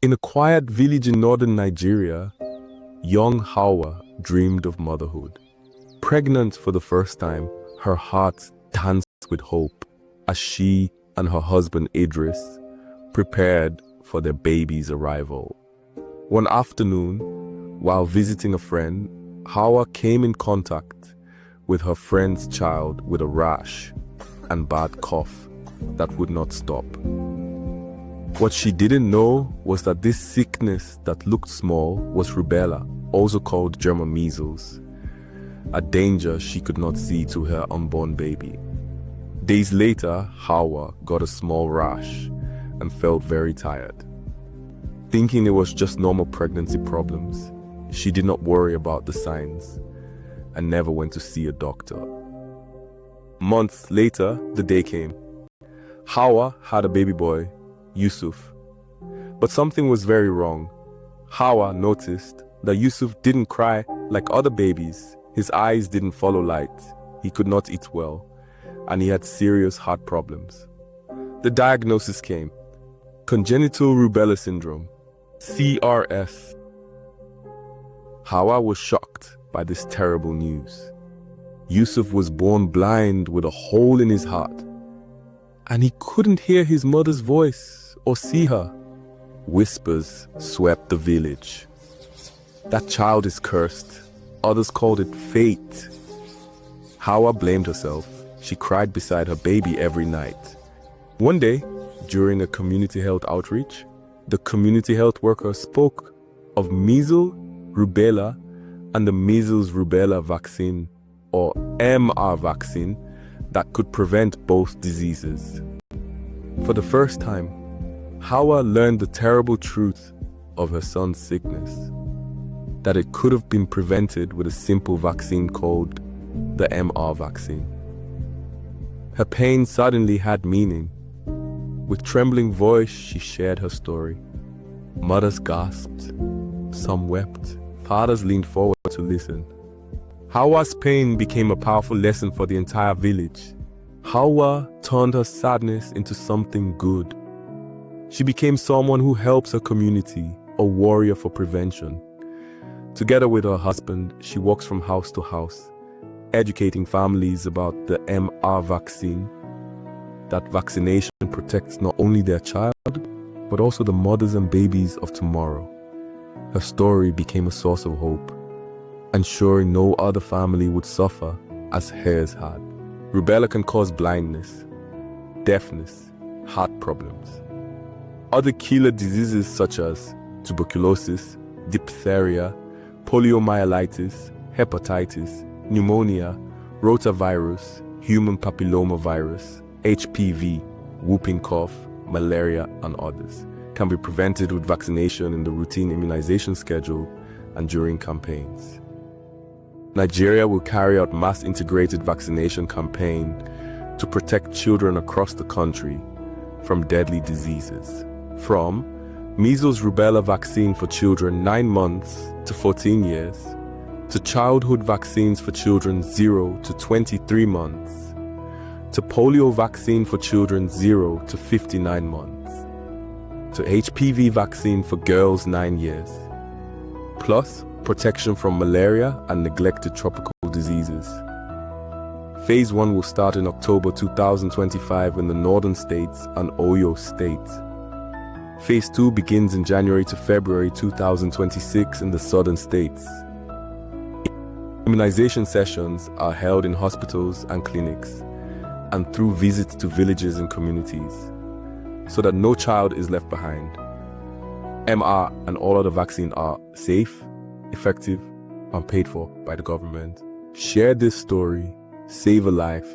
In a quiet village in northern Nigeria, young Hawa dreamed of motherhood. Pregnant for the first time, her heart danced with hope as she and her husband Idris prepared for their baby's arrival. One afternoon, while visiting a friend, Hawa came in contact with her friend's child with a rash and bad cough that would not stop. What she didn't know was that this sickness that looked small was rubella, also called German measles, a danger she could not see to her unborn baby. Days later, Hawa got a small rash and felt very tired. Thinking it was just normal pregnancy problems, she did not worry about the signs and never went to see a doctor. Months later, the day came. Hawa had a baby boy, Yusuf. But something was very wrong. Hawa noticed that Yusuf didn't cry like other babies. His eyes didn't follow light. He could not eat well, and he had serious heart problems. The diagnosis came: congenital rubella syndrome, CRS. Hawa was shocked by this terrible news. Yusuf was born blind with a hole in his heart, and he couldn't hear his mother's voice or see her. Whispers swept the village. That child is cursed. Others called it fate. Hawa blamed herself. She cried beside her baby every night. One day, during a community health outreach, the community health worker spoke of measles, rubella, and the measles rubella vaccine, or MR vaccine, that could prevent both diseases. For the first time, Hawa learned the terrible truth of her son's sickness, that it could have been prevented with a simple vaccine called the MR vaccine. Her pain suddenly had meaning. With trembling voice, she shared her story. Mothers gasped, some wept, fathers leaned forward to listen. Hawa's pain became a powerful lesson for the entire village. Hawa turned her sadness into something good. She became someone who helps her community, a warrior for prevention. Together with her husband, she walks from house to house, educating families about the MR vaccine. That vaccination protects not only their child, but also the mothers and babies of tomorrow. Her story became a source of hope, ensuring no other family would suffer as hers had. Rubella can cause blindness, deafness, heart problems. Other killer diseases such as tuberculosis, diphtheria, poliomyelitis, hepatitis, pneumonia, rotavirus, human papillomavirus, HPV, whooping cough, malaria, and others can be prevented with vaccination in the routine immunization schedule and during campaigns. Nigeria will carry out mass integrated vaccination campaign to protect children across the country from deadly diseases. From measles rubella vaccine for children 9 months to 14 years, to childhood vaccines for children 0 to 23 months, to polio vaccine for children 0 to 59 months, to HPV vaccine for girls 9 years, plus protection from malaria and neglected tropical diseases. Phase 1 will start in October 2025 in the northern states and Oyo State. Phase 2 begins in January to February 2026 in the southern states. Immunization sessions are held in hospitals and clinics and through visits to villages and communities, so that no child is left behind. MR and all other vaccines are safe, effective, and paid for by the government. Share this story, save a life,